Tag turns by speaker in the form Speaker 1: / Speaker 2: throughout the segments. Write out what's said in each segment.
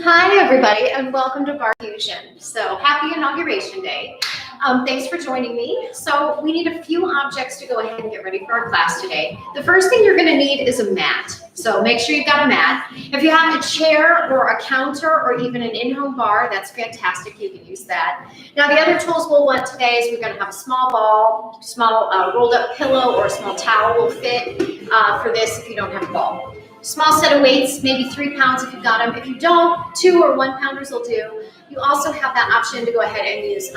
Speaker 1: Hi, everybody, and welcome to Barre Fusion. So happy Inauguration Day. Thanks for joining me. So we need a few objects to go ahead and get ready for our class today. The first thing you're going to need is a mat. So make sure you've got a mat. If you have a chair or a counter or even an in-home bar, that's fantastic. You can use that. Now, the other tools we'll want today is we're going to have a small ball, small rolled up pillow, or a small towel will fit for this if you don't have a ball. Small set of weights, maybe 3 pounds if you've got them. If you don't, 2 or 1 pounders will do. You also have that option to go ahead and use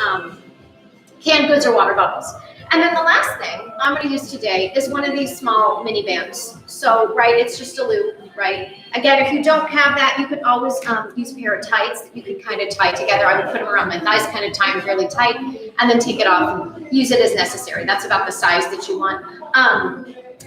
Speaker 1: canned goods or water bottles. And then the last thing I'm going to use today is one of these small mini bands. So, right, it's just a loop, right? Again, if you don't have that, you could always use a pair of tights that you could kind of tie together. I would put them around my thighs, kind of tie them really tight, and then take it off and use it as necessary. That's about the size that you want.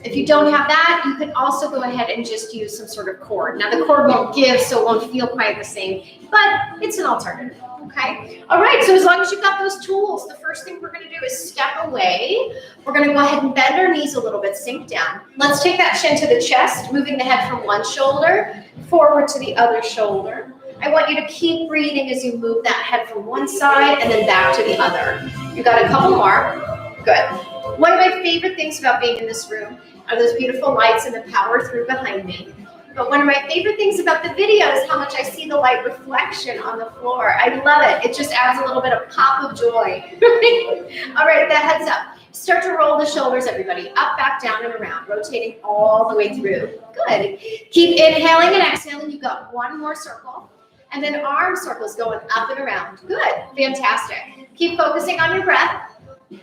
Speaker 1: If you don't have that, you could also go ahead and just use some sort of cord. Now, the cord won't give, so it won't feel quite the same, but it's an alternative, okay? All right, so as long as you've got those tools, the first thing we're going to do is step away. We're going to go ahead and bend our knees a little bit, sink down. Let's take that chin to the chest, moving the head from one shoulder forward to the other shoulder. I want you to keep breathing as you move that head from one side and then back to the other. You've got a couple more. Good. One of my favorite things about being in this room are those beautiful lights and the power through behind me. But one of my favorite things about the video is how much I see the light reflection on the floor. I love it. It just adds a little bit of pop of joy. All right, that head's up. Start to roll the shoulders, everybody. Up, back, down, and around. Rotating all the way through. Good. Keep inhaling and exhaling. You've got one more circle. And then arm circles going up and around. Good. Fantastic. Keep focusing on your breath.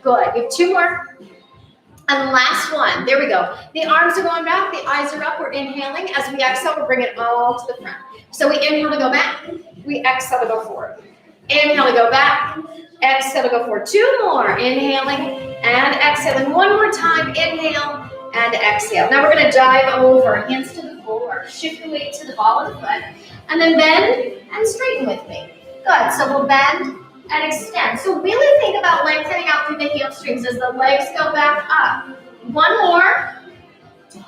Speaker 1: Good. You have 2 more. And last one. There we go. The arms are going back. The eyes are up. We're inhaling. As we exhale, we'll bring it all to the front. So we inhale to go back. We exhale to go forward. Inhale to go back. Exhale to go forward. 2 more. Inhaling and exhaling. 1 more time. Inhale and exhale. Now we're going to dive over. Hands to the floor. Shift the weight to the ball of the foot. And then bend and straighten with me. Good. So we'll bend and extend. So really think about lengthening out through the hamstrings as the legs go back up. 1 more.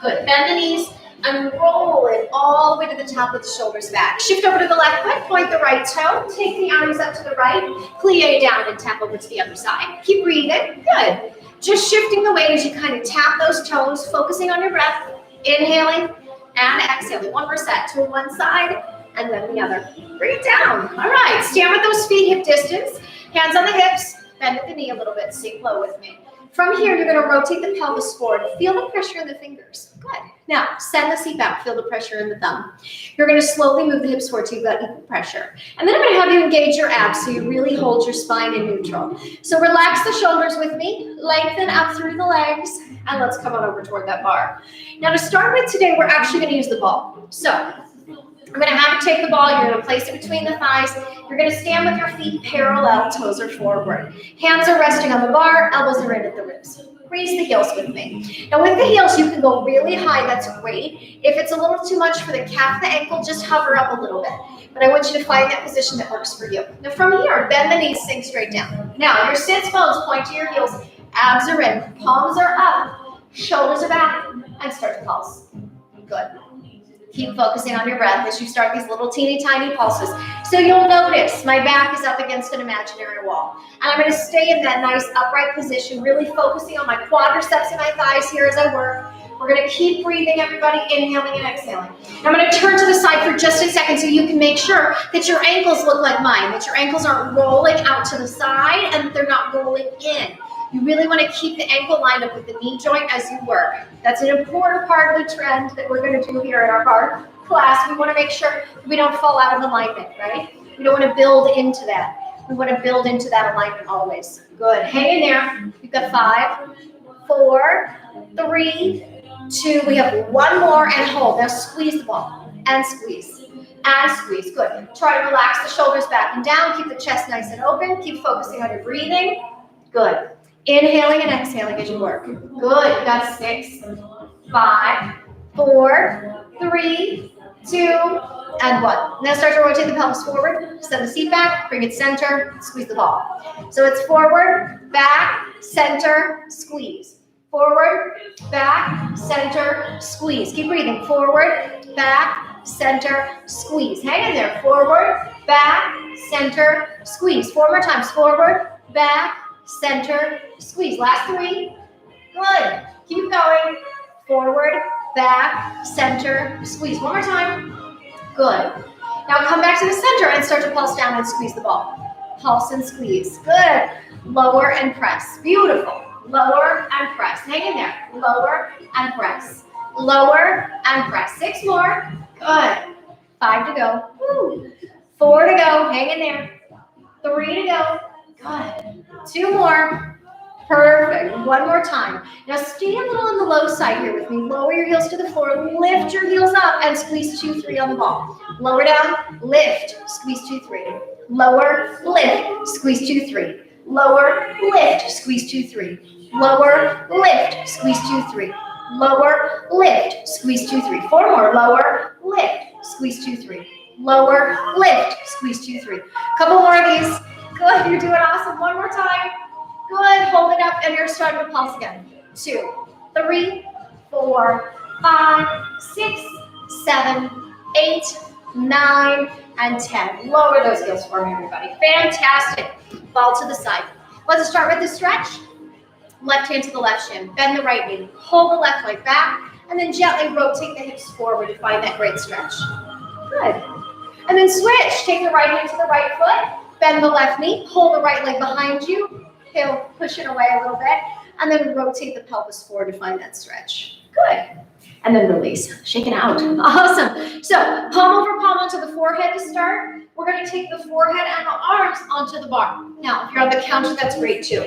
Speaker 1: Good. Bend the knees and roll it all the way to the top with the shoulders back. Shift over to the left foot, point the right toe, take the arms up to the right, plie down and tap over to the other side. Keep breathing. Good. Just shifting the weight as you kind of tap those toes, focusing on your breath, inhaling and exhaling. 1 more set to one side and then the other. Bring it down. All right, stand with those feet hip distance, hands on the hips, bend at the knee a little bit, sink low with me. From here, you're going to rotate the pelvis forward. Feel the pressure in the fingers. Good. Now, send the seat back. Feel the pressure in the thumb. You're going to slowly move the hips forward so you've got equal pressure. And then I'm going to have you engage your abs so you really hold your spine in neutral. So relax the shoulders with me. Lengthen up through the legs. And let's come on over toward that bar. Now, to start with today, we're actually going to use the ball. So I'm going to have you take the ball. You're going to place it between the thighs. You're going to stand with your feet parallel, toes are forward. Hands are resting on the bar, elbows are in at the ribs. Raise the heels with me. Now with the heels, you can go really high. That's great. If it's a little too much for the calf, the ankle, just hover up a little bit. But I want you to find that position that works for you. Now from here, bend the knees, sink straight down. Now your sits bones point to your heels. Abs are in, palms are up, shoulders are back, and start to pulse. Good. Keep focusing on your breath as you start these little teeny tiny pulses. So you'll notice my back is up against an imaginary wall. And I'm going to stay in that nice upright position, really focusing on my quadriceps and my thighs here as I work. We're going to keep breathing, everybody, inhaling and exhaling. I'm going to turn to the side for just a second so you can make sure that your ankles look like mine, that your ankles aren't rolling out to the side and that they're not rolling in. You really want to keep the ankle lined up with the knee joint as you work. That's an important part of the trend that we're going to do here in our bar class. We want to make sure we don't fall out of alignment, right? We don't want to build into that. We want to build into that alignment always. Good. Hang in there. You've got 5, 4, 3, 2. We have 1 more and hold. Now squeeze the ball and squeeze. And squeeze. Good. Try to relax the shoulders back and down. Keep the chest nice and open. Keep focusing on your breathing. Good. Inhaling and exhaling as you work. Good. You got 6, 5, 4, 3, 2, and 1. Now start to rotate the pelvis forward. Send the seat back. Bring it center. Squeeze the ball. So it's forward, back, center, squeeze. Forward, back, center, squeeze. Keep breathing. Forward, back, center, squeeze. Hang in there. Forward, back, center, squeeze. 4 more times. Forward, back, center, squeeze. Last 3. Good. Keep going. Forward, back, center, squeeze. 1 more time. Good. Now come back to the center and start to pulse down and squeeze the ball. Pulse and squeeze. Good. Lower and press. Beautiful. Lower and press. Hang in there. Lower and press. Lower and press. 6 more. Good. 5 to go. Woo. 4 to go. Hang in there. 3 to go. Good. 2 more. Perfect. 1 more time. Now stay a little on the low side here with me. Lower your heels to the floor. Lift your heels up and squeeze 2, 3 on the ball. Lower down. Lift. Squeeze 2, 3. Lower. Lift. Squeeze 2, 3. Lower. Lift. Squeeze 2, 3. Lower. Lift. Squeeze 2, 3. Lower. Lift. Squeeze 2, 3. 4 more. Lower. Lift. Squeeze 2, 3. Lower. Lift. Squeeze 2, 3. Couple more of these. Good. You're doing awesome. 1 more time. Good, hold it up, and you're starting to pulse again. 2, 3, 4, 5, 6, 7, 8, 9, and 10. Lower those heels for me, everybody. Fantastic. Ball to the side. Let's start with the stretch. Left hand to the left shin. Bend the right knee. Hold the left leg back, and then gently rotate the hips forward to find that great stretch. Good. And then switch. Take the right hand to the right foot. Bend the left knee. Hold the right leg behind you. Push it away a little bit, and then rotate the pelvis forward to find that stretch. Good. And then release. Shake it out. Awesome. So palm over palm onto the forehead to start. We're going to take the forehead and the arms onto the bar. Now, if you're on the counter, that's great too.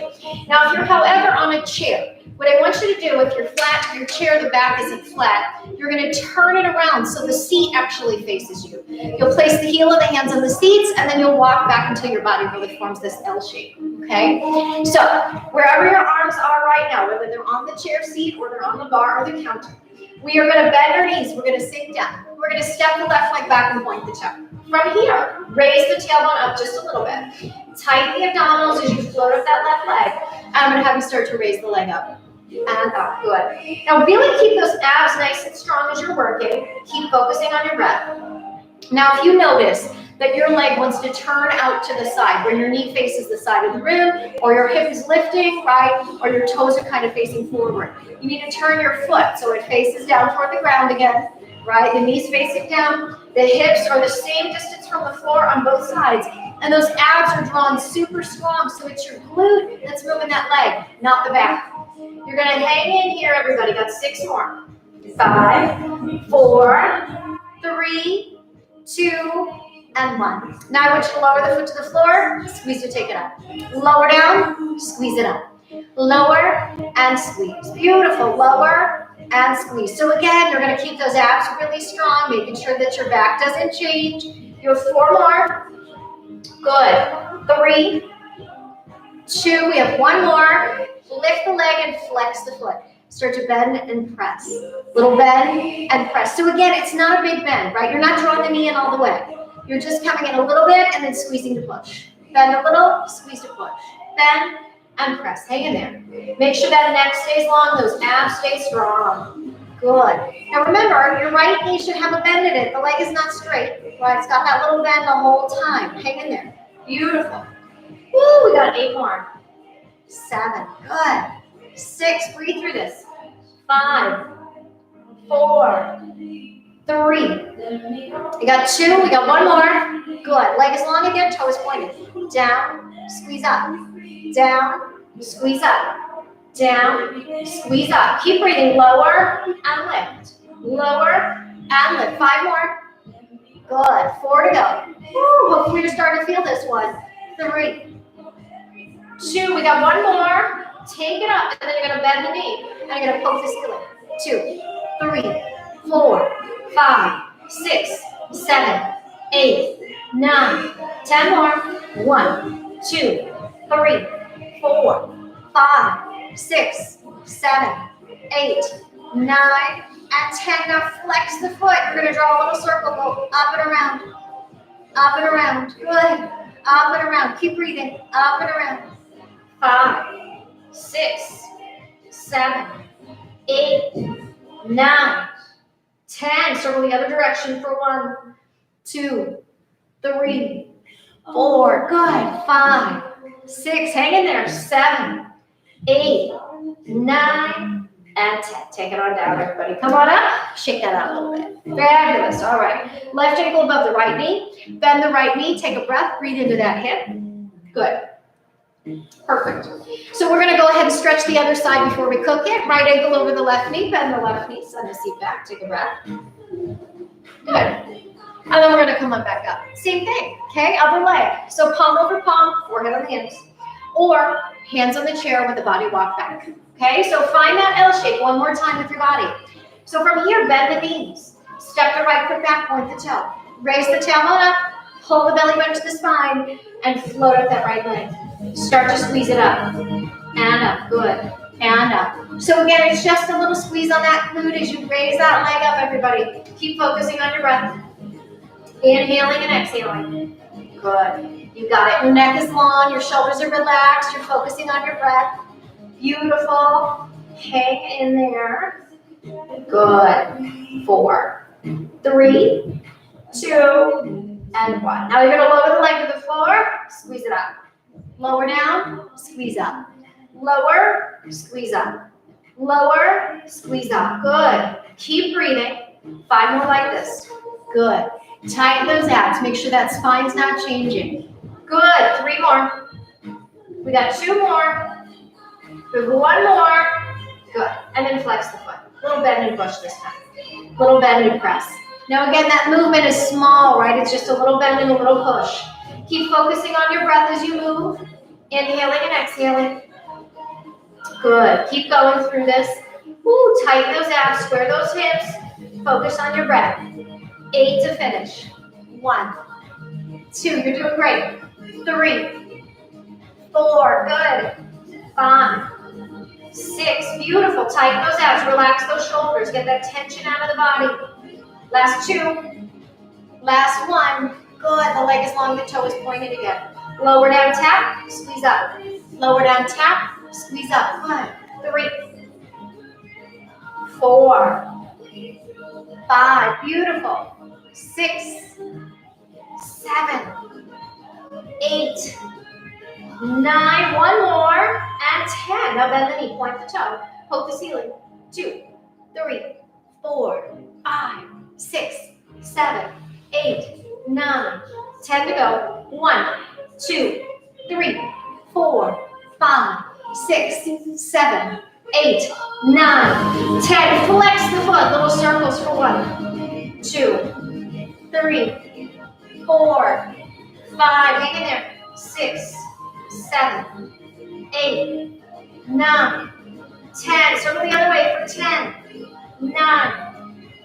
Speaker 1: Now, if you're, however, on a chair, what I want you to do, if you're flat, your chair, the back isn't flat, you're going to turn it around so the seat actually faces you. You'll place the heel of the hands on the seats, and then you'll walk back until your body really forms this L shape, okay? So, wherever your arms are right now, whether they're on the chair seat or they're on the bar or the counter, we are going to bend our knees. We're going to sink down. We're going to step the left leg back and point the toe. From here, raise the tailbone up just a little bit. Tighten the abdominals as you float up that left leg. And I'm going to have you start to raise the leg up. And up. Good. Now really keep those abs nice and strong as you're working. Keep focusing on your breath. Now if you notice that your leg wants to turn out to the side, when your knee faces the side of the room, or your hip is lifting, right, or your toes are kind of facing forward, you need to turn your foot so it faces down toward the ground again, right? The knees facing down, the hips are the same distance from the floor on both sides, and those abs are drawn super strong, so it's your glute that's moving that leg, not the back. You're going to hang in here, everybody. Got 6 more. 5, 4, 3, 2, and 1. Now I want you to lower the foot to the floor. Squeeze to take it up. Lower down. Squeeze it up. Lower and squeeze. Beautiful. Lower and squeeze. So again, you're going to keep those abs really strong, making sure that your back doesn't change. You have 4 more. Good. 3, 2. We have 1 more. Lift the leg and flex the foot. Start to bend and press. Little bend and press. So again, it's not a big bend, right? You're not drawing the knee in all the way. You're just coming in a little bit and then squeezing to push. Bend a little, squeeze to push. Bend and press. Hang in there. Make sure that neck stays long, those abs stay strong. Good. Now remember, your right knee should have a bend in it. The leg is not straight. Right? It's got that little bend the whole time. Hang in there. Beautiful. Woo, we got 8 more. 7, good. 6, breathe through this. 5, 4, 3. We got 2, we got 1 more. Good. Leg is long again, toe is pointed. Down, squeeze up. Down, squeeze up. Down, squeeze up. Keep breathing. Lower and lift. Lower and lift. 5 more. Good. 4 to go. Woo, hopefully you're starting to feel this one. 3, 2, we got 1 more. Take it up, and then you're going to bend the knee, and you're going to poke the ceiling. 2, 3, 4, 5, 6, 7, 8, 9, 10 more. 1, 2, 3, 4, 5, 6, 7, 8, 9, and 10. Now flex the foot. You're going to draw a little circle, go up and around. Up and around. Good. Up and around. Keep breathing. Up and around. 5, 6, 7, 8, 9, 10. Circle the other direction for 1, 2, 3, 4. Good. 5, 6. Hang in there. 7, 8, 9, and 10. Take it on down, everybody. Come on up. Shake that out a little bit. Fabulous. All right. Left ankle above the right knee. Bend the right knee. Take a breath. Breathe into that hip. Good. Perfect. So we're going to go ahead and stretch the other side before we cook it. Right ankle over the left knee. Bend the left knee. Send the seat back. Take a breath. Good. And then we're going to come on back up. Same thing. Okay. Other leg. So palm over palm. Forehead on the hands. Or hands on the chair with the body walk back. Okay. So find that L shape one more time with your body. So from here, bend the knees. Step the right foot back. Point the toe. Raise the tailbone up. Pull the belly button to the spine. And float up that right leg. Start to squeeze it up, and up, good, and up. So again, it's just a little squeeze on that glute as you raise that leg up, everybody. Keep focusing on your breath. Inhaling and exhaling. Good. You got it. Your neck is long, your shoulders are relaxed, you're focusing on your breath. Beautiful. Hang in there. Good. 4, 3, 2, and 1. Now you're going to lower the leg to the floor, squeeze it up. Lower down, squeeze up. Lower, squeeze up. Lower, squeeze up. Good. Keep breathing. 5 more like this. Good. Tighten those abs. Make sure that spine's not changing. Good. 3 more. We got 2 more. We have 1 more. Good. And then flex the foot. Little bend and push this time. Little bend and press. Now again, that movement is small, right? It's just a little bend and a little push. Keep focusing on your breath as you move. Inhaling and exhaling. Good. Keep going through this. Ooh, tighten those abs, square those hips. Focus on your breath. 8 to finish. 1, 2, you're doing great. 3, 4, good. 5, 6, beautiful. Tighten those abs, relax those shoulders. Get that tension out of the body. Last 2. Last 1. Good. The leg is long, the toe is pointed again. Lower down, tap, squeeze up. Lower down, tap, squeeze up. 1, 3, 4, 5. Beautiful. 6, 7, 8, 9. 1 more. And 10. Now bend the knee, point the toe. Poke the ceiling. 2, 3, 4, 5, 6, 7, 8, 9. 10 to go. 1, 2, 3, 4, 5, 6, 7, 8, 9, 10. Flex the foot. Little circles for 1, 2, 3, 4, 5. Hang in there. 6, 7, 8, 9, 10. Circle the other way for 10, 9,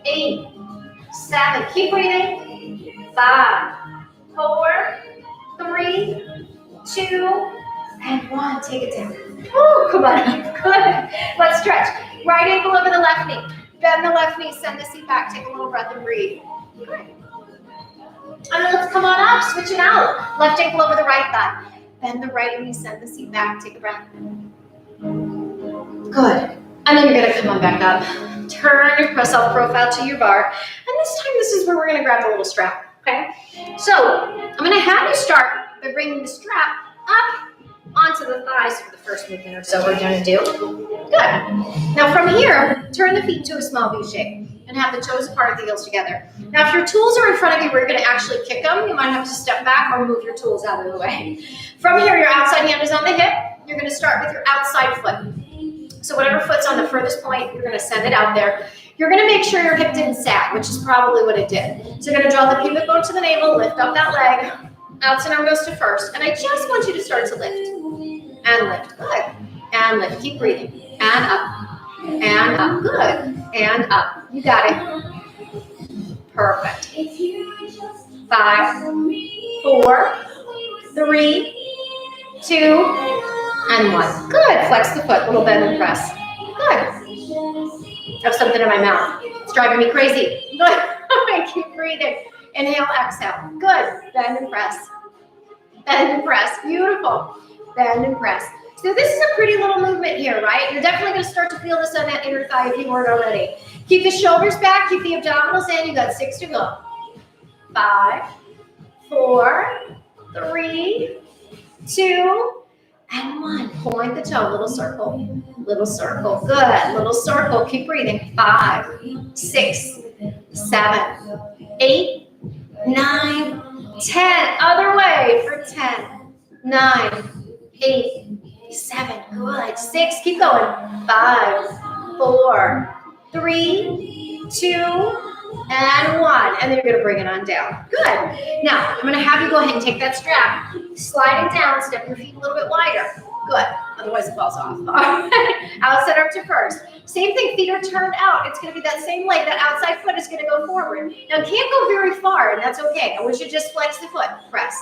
Speaker 1: 8, 7. Keep breathing. 5, 4, 3, 2, and 1. Take it down. Oh, come on. Good. Let's stretch. Right ankle over the left knee. Bend the left knee. Send the seat back. Take a little breath and breathe. Good. And then let's come on up. Switch it out. Left ankle over the right thigh. Bend the right knee. Send the seat back. Take a breath. Good. And then you're going to come on back up. Turn your press-up profile to your bar. And this is where we're going to grab a little strap. Okay, so I'm going to have you start by bringing the strap up onto the thighs for the first movement or so we're going to do. Good. Now from here, turn the feet to a small V shape and have the toes apart, the heels together. Now if your tools are in front of you, we're going to actually kick them. You might have to step back or move your tools out of the way. From here, your outside hand is on the hip. You're going to start with your outside foot. So whatever foot's on the furthest point, you're going to send it out there. You're going to make sure your hip didn't sag, which is probably what it did. So you're going to draw the pivot bone to the navel, lift up that leg. Outside arm goes to first. And I just want you to start to lift. And lift. Good. And lift. Keep breathing. And up. And up. Good. And up. You got it. Perfect. 5, 4, 3, 2, and 1. Good. Flex the foot. Little bend and press. Good. I have something in my mouth. It's driving me crazy. Good. Keep breathing. Inhale, exhale. Good. Bend and press. Bend and press. Beautiful. Bend and press. So this is a pretty little movement here, right? You're definitely going to start to feel this on that inner thigh if you weren't already. Keep the shoulders back, keep the abdominals in. You got 6 to go. 5, 4, 3, 2, and 1. Point the toe, little circle. Little circle, good. Little circle, keep breathing. 5, 6, 7, 8, 9, 10. Other way for 10, 9, 8, 7, good. 6, keep going. 5, 4, 3, 2, and 1. And then you're gonna bring it on down. Good. Now, I'm gonna have you go ahead and take that strap, slide it down, step your feet a little bit wider. Good. Otherwise it falls off. Outside arm to first. Same thing, feet are turned out. It's gonna be that same leg. That outside foot is gonna go forward. Now, it can't go very far, and that's okay. I want you to just flex the foot. Press,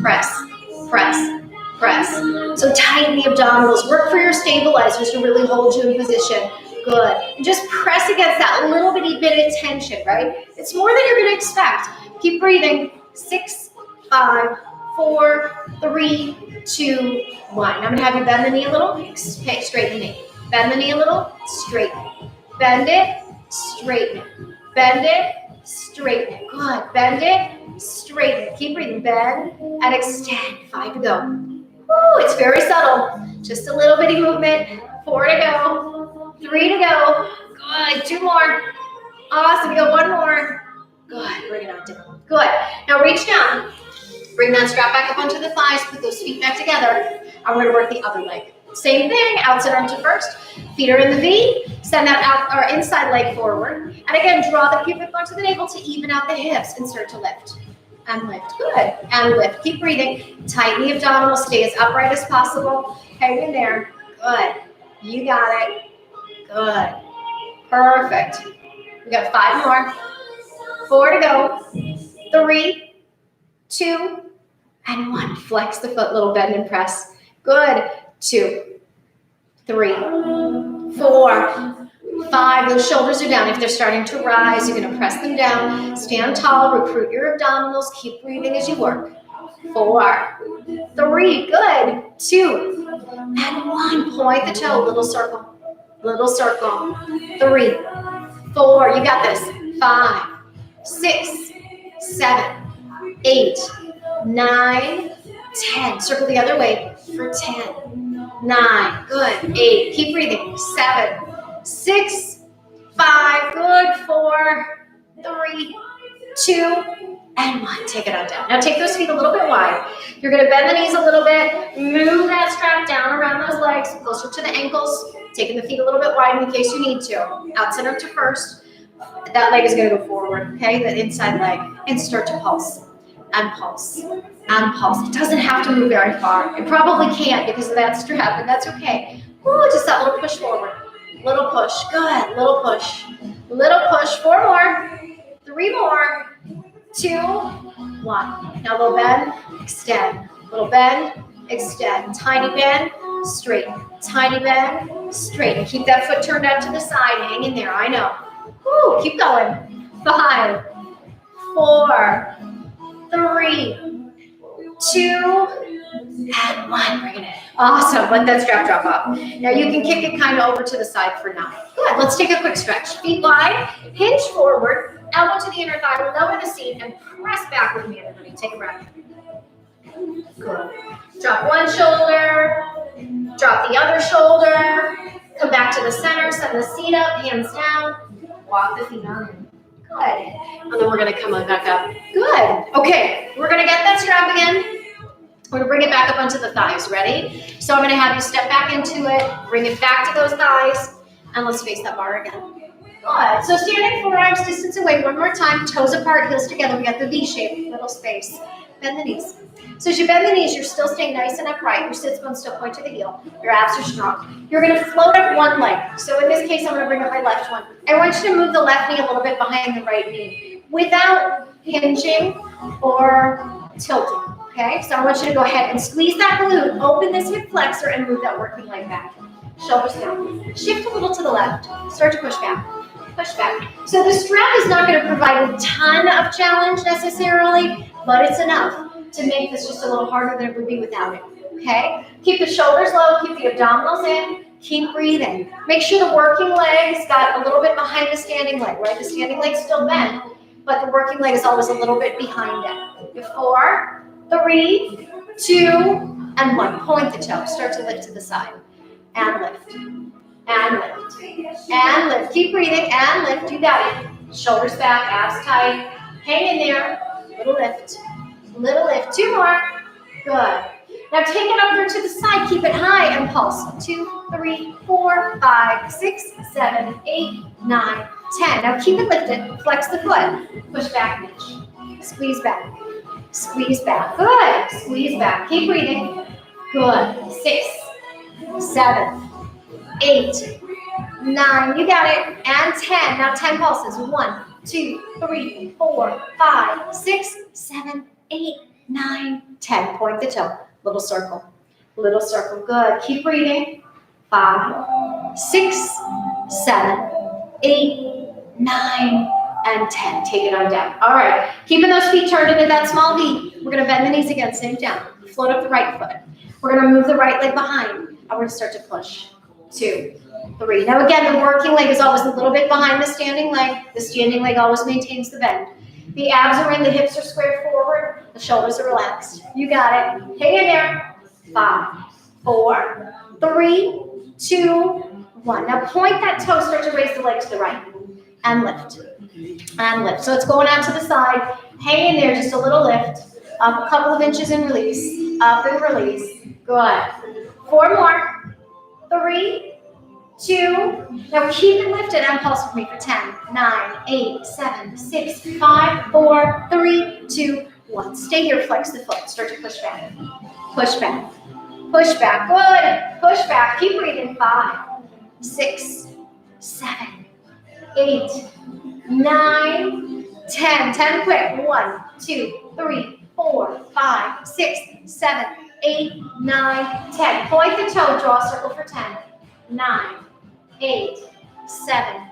Speaker 1: press, press, press. So tighten the abdominals. Work for your stabilizers to really hold you in position. Good. And just press against that little bitty bit of tension, right? It's more than you're gonna expect. Keep breathing. 6, 5, 4, 3, 2, 1. I'm gonna have you bend the knee a little. Okay, straighten the knee. Bend the knee a little, straighten it. Bend it, straighten it. Bend it, straighten it. Good. Bend it, straighten it. Keep breathing. Bend and extend. 5 to go. Woo, it's very subtle. Just a little bitty movement. 4 to go. 3 to go. Good. 2 more. Awesome. You got 1 more. Good. Bring it on down. Good. Now reach down. Bring that strap back up onto the thighs. Put those feet back together. I'm going to work the other leg. Same thing. Outside arm to first. Feet are in the V. Send that out or inside leg forward. And again, draw the pubic bone to the navel to even out the hips and start to lift. And lift. Good. And lift. Keep breathing. Tighten the abdominals. Stay as upright as possible. Hang in there. Good. You got it. Good. Perfect. We got 5 more. 4 to go. 3, 2, and 1. Flex the foot, little bend and press. Good. 2, 3, 4, 5. Those shoulders are down. If they're starting to rise, you're going to press them down. Stand tall. Recruit your abdominals. Keep breathing as you work. 4, 3. Good. 2, and 1. Point the toe. Little circle. Little circle. 3, 4. You got this. 5, 6, 7, 8, 9, 10. Circle the other way for 10, 9. Good. 8. Keep breathing. 7, 6, 5. Good. 4, 3, 2, and 1. Take it on down. Now take those feet a little bit wide. You're going to bend the knees a little bit. Move that strap down around those legs, closer to the ankles. Taking the feet a little bit wide in case you need to. Outside arm to first. That leg is going to go forward, okay? The inside leg. And start to pulse. And pulse. And pulse. It doesn't have to move very far. It probably can't because of that strap, and that's okay. Ooh, just that little push forward. Little push. Good. Little push. Little push. 4 more. 3 more. 2, 1. Now little bend, extend. Little bend, extend. Tiny bend, straighten. Tiny bend, straighten. Keep that foot turned out to the side. Hang in there. I know. Woo, keep going. 5, 4, 3, 2, and 1. Bring it in. Awesome. Let that strap drop off. Now you can kick it kind of over to the side for now. Good. Let's take a quick stretch. Feet wide, hinge forward, elbow to the inner thigh, lower the seat, and press back with me, everybody. Take a breath. Good. Drop one shoulder, drop the other shoulder, come back to the center, send the seat up, hands down, walk the feet on in. Good. And then we're going to come on back up. Good. Okay, we're going to get that strap again. We're going to bring it back up onto the thighs. Ready? So I'm going to have you step back into it, bring it back to those thighs, and let's face that bar again. Good. So standing forearms distance away. One more time. Toes apart, heels together. We got the V shape, little space. Bend the knees. So as you bend the knees, you're still staying nice and upright. Your sits bones still point to the heel. Your abs are strong. You're going to float up one leg. So in this case, I'm going to bring up my left one. I want you to move the left knee a little bit behind the right knee without hinging or tilting. Okay? So I want you to go ahead and squeeze that glute, open this hip flexor, and move that working leg back. Shoulders down. Shift a little to the left. Start to push back. Push back. So the strap is not going to provide a ton of challenge necessarily, but it's enough to make this just a little harder than it would be without it. okay? Keep the shoulders low, keep the abdominals in, keep breathing. Make sure the working leg's got a little bit behind the standing leg, right? The standing leg's still bent, but the working leg is always a little bit behind it. 4, 3, 2, and 1. Point the toe. Start to lift to the side. And lift. And lift. And lift. Keep breathing. And lift. You got it. Shoulders back. Abs tight. Hang in there. Little lift. Little lift. 2 more. Good. Now take it up there to the side. Keep it high and pulse. 2, 3, 4, 5, 6, 7, 8, 9, 10. Now keep it lifted. Flex the foot. Push back, reach. Squeeze back. Squeeze back. Good. Squeeze back. Keep breathing. Good. 6, 7, 8, 9. You got it. And 10. Now 10 pulses. 1, 2, 3, 4, 5, 6, 7, 8, 9, 10. Point the toe. Little circle. Little circle. Good. Keep breathing. 5, 6, 7, 8, 9, and 10. Take it on down. All right. Keeping those feet turned into that small V. We're going to bend the knees again. Same down. Float up the right foot. We're going to move the right leg behind. And we're going to start to push. 2, 3. Now again, the working leg is always a little bit behind the standing leg. The standing leg always maintains the bend. The abs are in. The hips are squared forward. The shoulders are relaxed. You got it. Hang in there. 5, 4, 3, 2, 1. Now point that toe. Start to raise the leg to the right. And lift. And lift. So it's going out to the side. Hang in there. Just a little lift. Up a couple of inches and release. Up and release. Good. 4 more. 3, 2. Now keep it lifted and pulse with me for 10, 9, 8, 7, 6, 5, 4, 3, 2, 1. Stay here. Flex the foot. Start to push back. Push back. Push back. Good. Push back. Keep breathing. 5, 6, 7, 8, 9, 10. 10 quick. 1, 2, 3, 4, 5, 6, 7, 8, 9, 10. Point the toe. Draw a circle for 10, 9, 8, 7,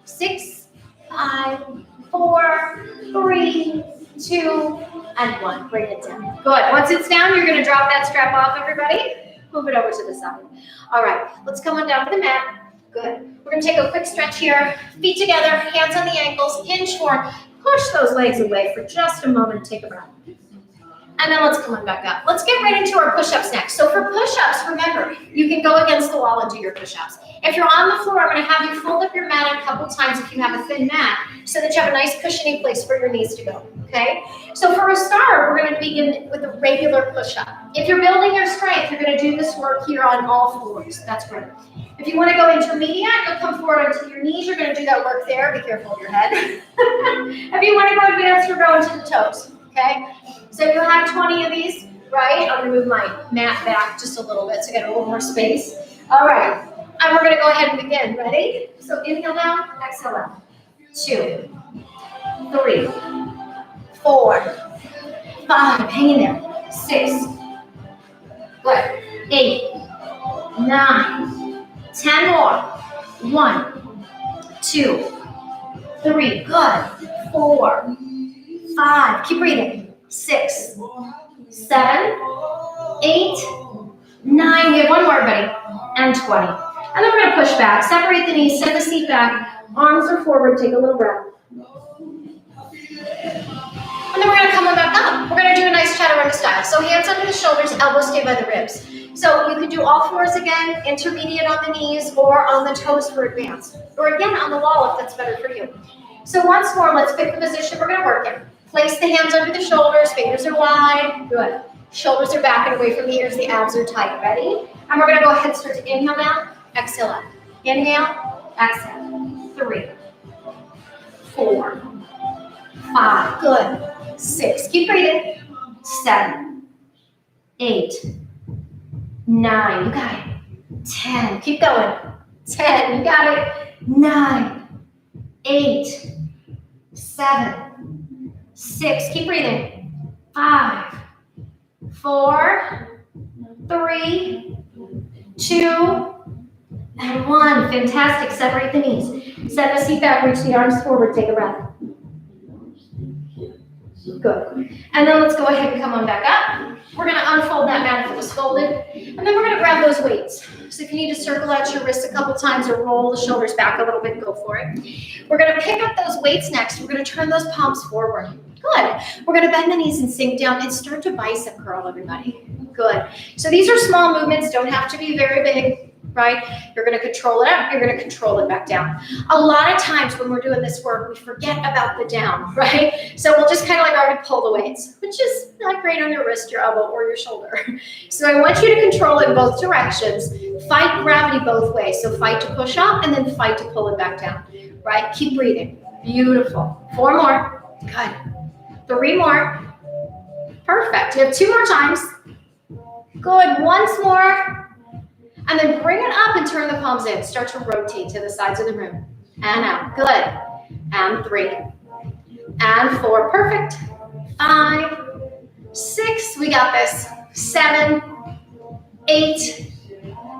Speaker 1: 6, 5, 4, 3, 2, and 1. Bring it down. Good. Once it's down, you're going to drop that strap off, everybody. Move it over to the side. All right. Let's come on down to the mat. Good. We're going to take a quick stretch here. Feet together, hands on the ankles, hinge forward. Push those legs away for just a moment. Take a breath. And then let's come on back up. Let's get right into our push-ups next. So for push-ups, remember, you can go against the wall and do your push-ups. If you're on the floor, I'm going to have you fold up your mat a couple times if you have a thin mat, so that you have a nice cushioning place for your knees to go, okay? So for a start, we're going to begin with a regular push-up. If you're building your strength, you're going to do this work here on all fours. That's great. If you want to go intermediate, you'll come forward onto your knees. You're going to do that work there. Be careful of your head. If you want to go advanced, you're going to the toes, okay? So you have 20 of these, right? I'm going to move my mat back just a little bit so I get a little more space. All right. And we're going to go ahead and begin. Ready? So inhale down, exhale out. 2, 3, 4, 5. Hang in there. 6. Good. 8, 9, 10 more. 1, 2, 3. Good. 4, 5. Keep breathing. 6, 7, 8, 9. We have one more, everybody. And 20. And then we're going to push back. Separate the knees. Send the seat back. Arms are forward. Take a little breath. And then we're going to come on back up. We're going to do a nice chaturanga style. So hands under the shoulders, elbows stay by the ribs. So you can do all fours again, intermediate on the knees, or on the toes for advanced. Or again, on the wall if that's better for you. So once more, let's pick the position we're going to work in. Place the hands under the shoulders, fingers are wide. Good. Shoulders are back and away from the ears, the abs are tight. Ready? And we're going to go ahead and start to inhale down, exhale up. Inhale, exhale. 3, 4, 5. Good. 6. Keep breathing. 7, 8, 9. You got it. 10. Keep going. 10. You got it. 9, 8, 7, 6. Keep breathing. 5, 4, 3, 2, and 1. Fantastic. Separate the knees. Set the seat back. Reach the arms forward. Take a breath. Good. And then let's go ahead and come on back up. We're going to unfold that mat if it was folded. And then we're going to grab those weights. So if you need to circle out your wrists a couple times or roll the shoulders back a little bit, go for it. We're going to pick up those weights next. We're going to turn those palms forward. Good. We're going to bend the knees and sink down and start to bicep curl, everybody. Good. So these are small movements, don't have to be very big, right? You're going to control it up, you're going to control it back down. A lot of times when we're doing this work, we forget about the down, right? So we'll just kind of like already pull the weights, which is not great on your wrist, your elbow, or your shoulder. So I want you to control it in both directions. Fight gravity both ways. So fight to push up and then fight to pull it back down, right? Keep breathing. Beautiful. 4 more. Good. 3 more. Perfect. You have 2 more times. Good. Once more. And then bring it up and turn the palms in. Start to rotate to the sides of the room. And out. Good. And 3. And 4. Perfect. 5. 6. We got this. 7. 8.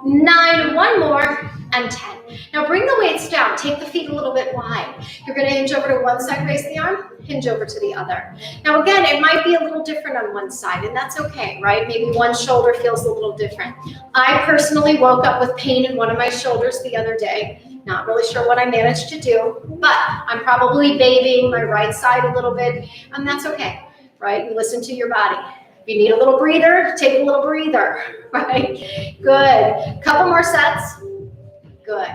Speaker 1: 9. 1 more. And 10. Now bring the weights down. Take the feet a little bit wide. You're going to hinge over to one side, raise the arm, hinge over to the other. Now again, it might be a little different on one side, and that's okay, right? Maybe one shoulder feels a little different. I personally woke up with pain in one of my shoulders the other day. Not really sure what I managed to do, but I'm probably babying my right side a little bit, and that's okay, right? You listen to your body. If you need a little breather, take a little breather, right? Good. Couple more sets. Good.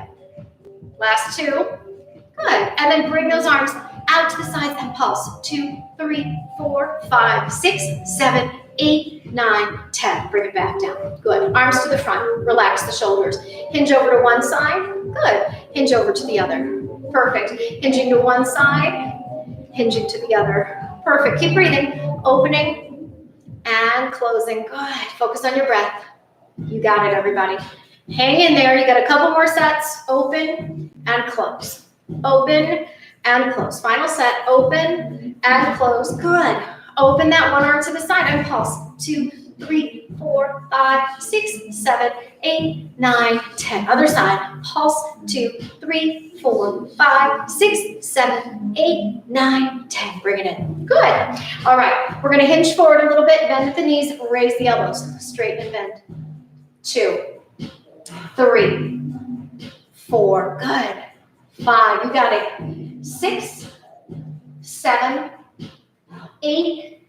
Speaker 1: Last 2. Good. And then bring those arms out to the sides and pulse. 2, 3, 4, 5, 6, 7, 8, 9, 10. Bring it back down. Good. Arms to the front. Relax the shoulders. Hinge over to one side. Good. Hinge over to the other. Perfect. Hinging to one side. Hinging to the other. Perfect. Keep breathing. Opening and closing. Good. Focus on your breath. You got it, everybody. Hang in there. You got a couple more sets. Open and close. Open and close. Final set. Open and close. Good. Open that one arm to the side and pulse. 2, 3, 4, 5, 6, 7, 8, 9, 10. Other side. Pulse. 2, 3, 4, 5, 6, 7, 8, 9, 10. Bring it in. Good. All right. We're going to hinge forward a little bit. Bend at the knees. Raise the elbows. Straighten and bend. 2. 3, 4, good. 5, you got it. 6, 7, 8,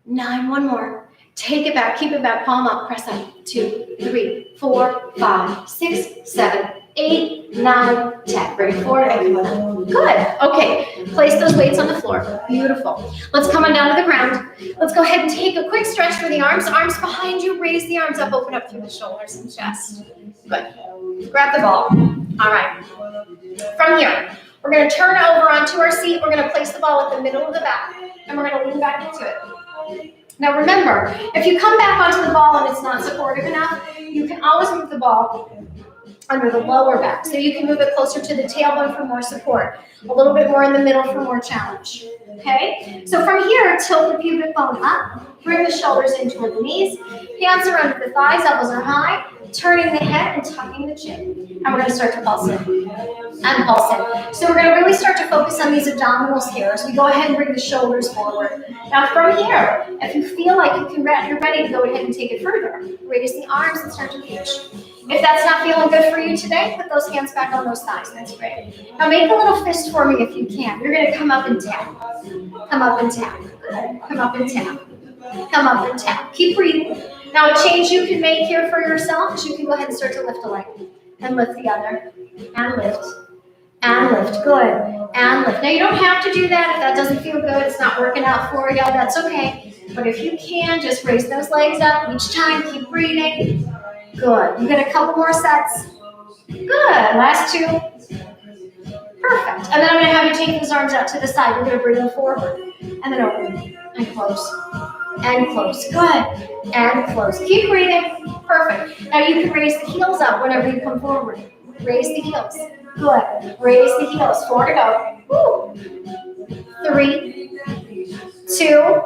Speaker 1: 9, 1 more. Take it back, keep it back, palm up, press up. 2, 3, 4, 5, 6, 7, 8, 9, 10. Bring it forward, everyone. Good. Okay, place those weights on the floor. Beautiful. Let's come on down to the ground. Let's go ahead and take a quick stretch for the arms. Arms behind you, raise the arms up, open up through the shoulders and chest. Good. Grab the ball. All right. From here, we're going to turn over onto our seat. We're going to place the ball at the middle of the back, and we're going to lean back into it. Now remember, if you come back onto the ball and it's not supportive enough, you can always move the ball under the lower back. So you can move it closer to the tailbone for more support, a little bit more in the middle for more challenge. Okay? So from here, tilt the pubic bone up, bring the shoulders in toward the knees, hands are under the thighs, elbows are high, turning the head and tucking the chin. And we're going to start to pulse in and pulse in. So we're going to really start to focus on these abdominals here as we go ahead and bring the shoulders forward. Now from here, if you feel like you're ready to go ahead and take it further, raise the arms and start to reach. If that's not feeling good for you today, put those hands back on those thighs. That's great. Now make a little fist for me if you can. You're going to come up and tap. Come up and tap. Good. Come up and tap. Come up and tap. Keep breathing. Now a change you can make here for yourself is you can go ahead and start to lift a leg. And lift the other. And lift. And lift. Good. And lift. Now you don't have to do that if that doesn't feel good. It's not working out for you. That's okay. But if you can, just raise those legs up each time. Keep breathing. Good. You get a couple more sets. Good. Last 2. Perfect. And then I'm going to have you take those arms out to the side. You're going to bring them forward. And then open. And close. And close. Good. And close. Keep breathing. Perfect. Now you can raise the heels up whenever you come forward. Raise the heels. Good. Raise the heels. 4 to go. Woo. 3, 2,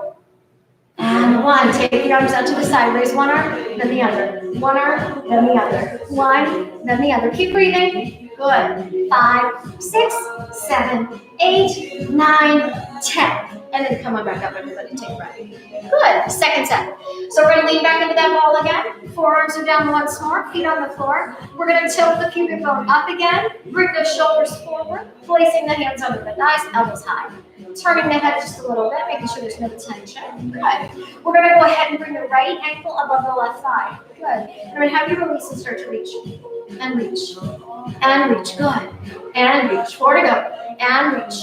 Speaker 1: and 1. Take the arms out to the side. Raise one arm, then the other. One arm, then the other. One, then the other. Keep breathing. Good. 5, 6, 7, 8, 9, 10. And then come on back up, everybody. Take a breath. Good. Second set. So we're going to lean back into that ball again. Forearms are down once more. Feet on the floor. We're going to tilt the pubic bone up again. Bring the shoulders forward. Placing the hands under the thighs. Elbows high. Turning the head just a little bit. Making sure there's no tension. Good. We're going to go ahead and bring the right ankle above the left thigh. Good. And I'm going to have you release and start to reach. And reach. And reach. Good. And reach. 4 to go. And reach.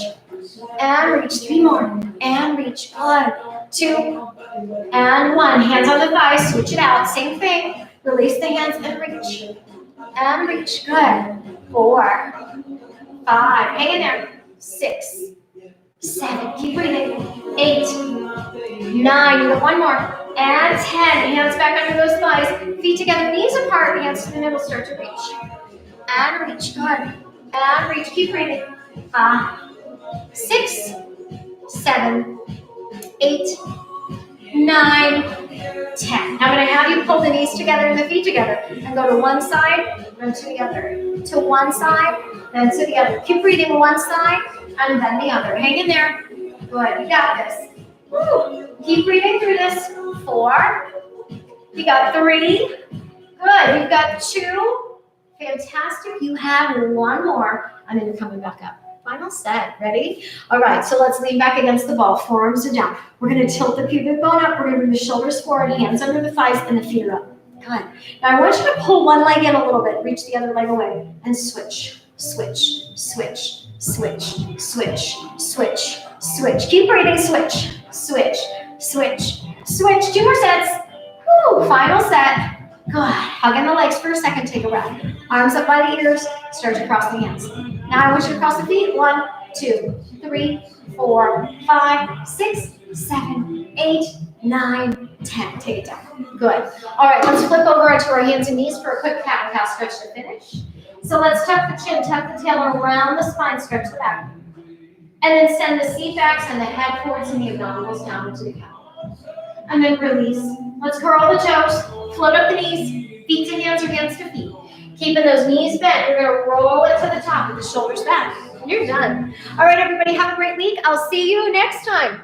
Speaker 1: And reach. 3 more. And reach. Good. 2 and 1. Hands on the thighs. Switch it out. Same thing. Release the hands and reach. And reach. Good. 4, 5. Hang in there. 6, 7. Keep breathing. 8, 9. You got 1 more. And 10. Hands back under those thighs. Feet together. Knees apart. Hands to the middle. Start to reach. And reach. Good. And reach. Keep breathing. 5, 6, 7, 8, 9, 10. I'm going to have you pull the knees together and the feet together and go to one side, then to the other. To one side, then to the other. Keep breathing one side and then the other. Hang in there. Good. You got this. Woo. Keep breathing through this. 4. You got 3. Good. You've got 2. Fantastic. You have 1 more. And then you're coming back up. Final set. Ready? All right, so let's lean back against the ball. Forearms are down. We're going to tilt the pubic bone up. We're going to bring the shoulders forward, hands under the thighs, and the feet are up. Good. Now I want you to pull one leg in a little bit. Reach the other leg away. And switch, switch, switch, switch, switch, switch, switch. Keep breathing. Switch, switch, switch, switch. 2 more sets. Woo, final set. Good. Hug in the legs for a second. Take a breath. Arms up by the ears. Start to cross the hands. Now I want you to cross the feet. 1, 2, 3, 4, 5, 6, 7, 8, 9, 10. Take it down. Good. All right, let's flip over onto our hands and knees for a quick cat and cow stretch to finish. So let's tuck the chin, tuck the tail around the spine, stretch the back. And then send the seat back, send the head forwards and the abdominals down into the cow. And then release. Let's curl the toes, float up the knees, feet to hands or hands to feet. Keeping those knees bent, you're going to roll it to the top with the shoulders back. You're done. All right, everybody, have a great week. I'll see you next time.